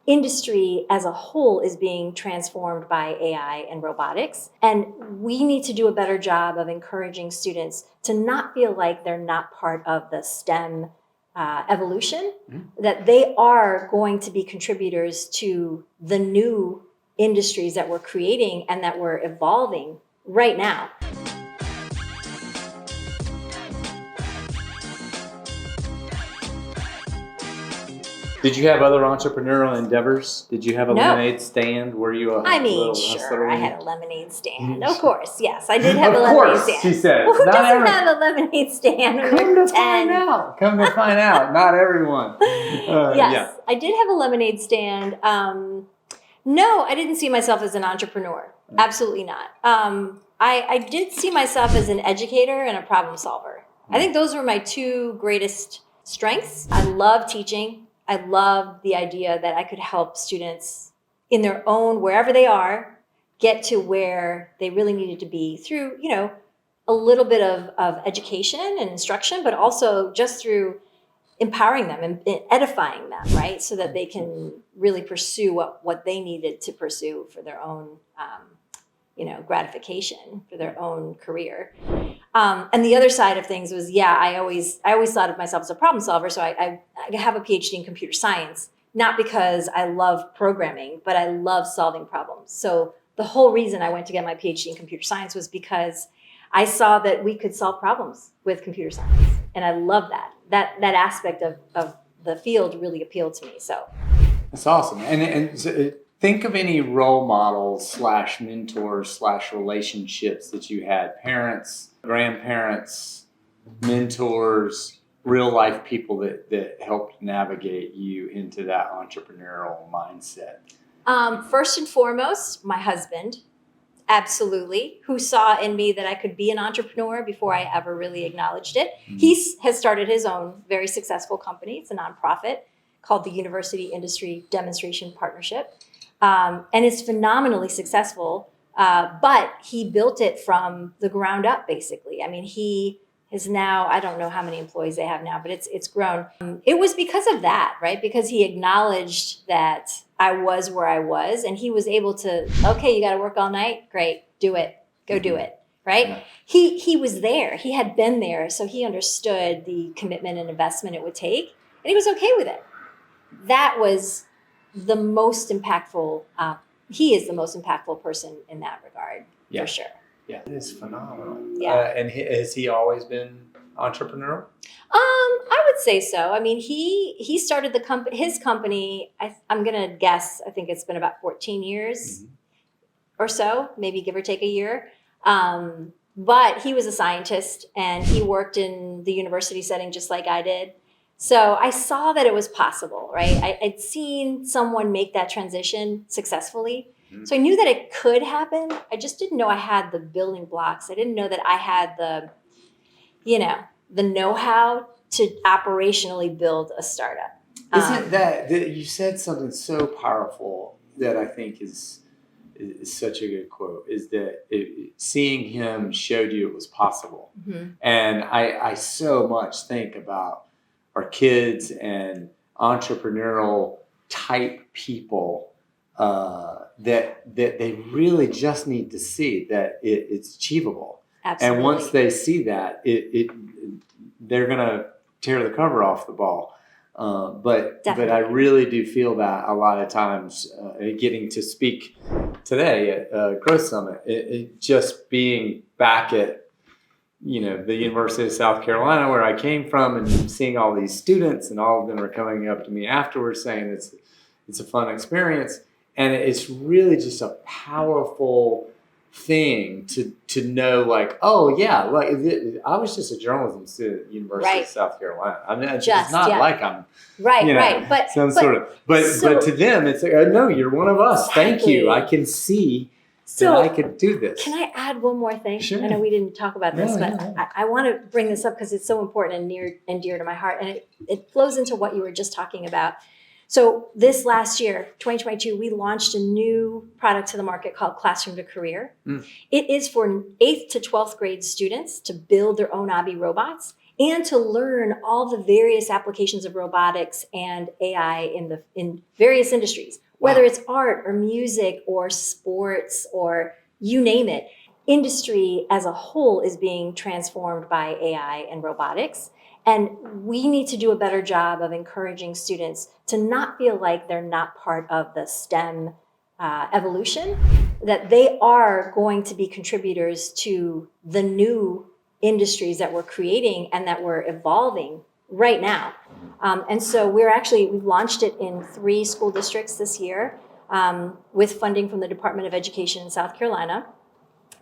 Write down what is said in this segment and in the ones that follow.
industry as a whole is being transformed by AI and robotics. And we need to do a better job of encouraging students to not feel like they're not part of the STEM evolution, that they are going to be contributors to the new industries that we're creating and that we're evolving right now. Did you have other entrepreneurial endeavors? Did you have a lemonade stand? Were you I mean, sure, I had a lemonade stand. Of course, yes, I did have a lemonade stand. She said. Well, who doesn't have a lemonade stand when you're 10? Come to find out. Not everyone. Yes, I did have a lemonade stand. No, I didn't see myself as an entrepreneur. Absolutely not. I did see myself as an educator and a problem solver. I think those were my two greatest strengths. I love teaching. I love the idea that I could help students in their own, wherever they are, get to where they really needed to be through, a little bit of education and instruction, but also just through empowering them and edifying them, right? So that they can really pursue what they needed to pursue for their own, gratification, for their own career. And the other side of things was, I always thought of myself as a problem solver. So I have a PhD in computer science, not because I love programming, but I love solving problems. So the whole reason I went to get my PhD in computer science was because I saw that we could solve problems with computer science. And I love that. That aspect of the field really appealed to me. So that's awesome. And so think of any role models / mentors / relationships that you had, parents, grandparents, mentors, real life people that helped navigate you into that entrepreneurial mindset. First and foremost, my husband, absolutely, who saw in me that I could be an entrepreneur before I ever really acknowledged it. Mm-hmm. He has started his own very successful company. It's a nonprofit called the University Industry Demonstration Partnership. And it's phenomenally successful, but he built it from the ground up, basically. I mean, he is now, I don't know how many employees they have now, but it's grown. It was because of that, right? Because he acknowledged that I was where I was, and he was able to, okay, you got to work all night? Great, do it. Go do it, right? Yeah. He was there. He had been there, so he understood the commitment and investment it would take, and he was okay with it. That was the most impactful, he is the most impactful person in that regard, for sure. Yeah, it is phenomenal. Yeah. And has he always been entrepreneurial? I would say so. I mean, he started his company, I'm going to guess, I think it's been about 14 years or so, maybe give or take a year. But he was a scientist and he worked in the university setting just like I did. So I saw that it was possible, right? I'd seen someone make that transition successfulally. Mm-hmm. So I knew that it could happen. I just didn't know I had the building blocks. I didn't know that I had the know-how to operationally build a startup. Isn't that you said something so powerful that I think is such a good quote, is that seeing him showed you it was possible. Mm-hmm. And I so much think about our kids and entrepreneurial type people that they really just need to see that it's achievable. Absolutely. And once they see that, they're going to tear the cover off the ball. But I really do feel that a lot of times getting to speak today at Growth Summit, it just being back at the University of South Carolina, where I came from, and seeing all these students, and all of them are coming up to me afterwards saying it's a fun experience. And it's really just a powerful thing to know, like, oh yeah, like I was just a journalism student at the University of South Carolina. I mean, it's not like I'm right. But to them, it's like, oh, no, you're one of us. Exactly. Thank you. I can see. So I could do this. Can I add one more thing? Sure. I know we didn't talk about this, but I want to bring this up because it's so important and near and dear to my heart. And it flows into what you were just talking about. So this last year, 2022, we launched a new product to the market called Classroom to Career. It is for 8th to 12th grade students to build their own obby robots. and to learn all the various applications of robotics and AI in various industries, whether it's art or music or sports or you name it. Industry as a whole is being transformed by AI and robotics. And we need to do a better job of encouraging students to not feel like they're not part of the STEM evolution, that they are going to be contributors to the new industries that we're creating and that we're evolving right now. And so we've launched it in 3 school districts this year with funding from the Department of Education in South Carolina.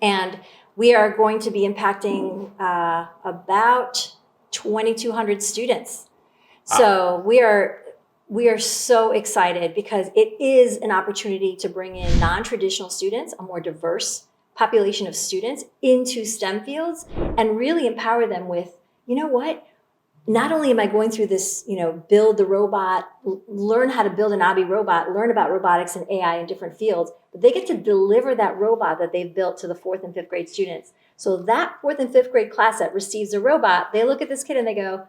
And we are going to be impacting about 2,200 students. So we are so excited because it is an opportunity to bring in non-traditional students, a more diverse population of students into STEM fields and really empower them with, you know what? Not only am I going through this, build the robot, learn how to build an obby robot, learn about robotics and AI in different fields, but they get to deliver that robot that they've built to the 4th and 5th grade students. So that 4th and 5th grade class that receives a robot, they look at this kid and they go,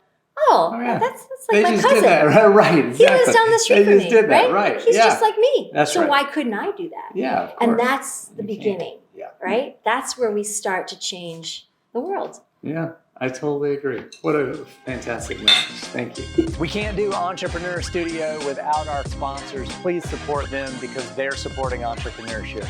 oh yeah. that's like my cousin. Did that. Right, exactly. He lives down the street from me, did that. right? He's just like me. That's so why couldn't I do that? Yeah, of course. And that's the beginning, right? That's where we start to change the world. Yeah, I totally agree. What a fantastic message. Thank you. We can't do Entrepreneur Studio without our sponsors. Please support them because they're supporting entrepreneurship.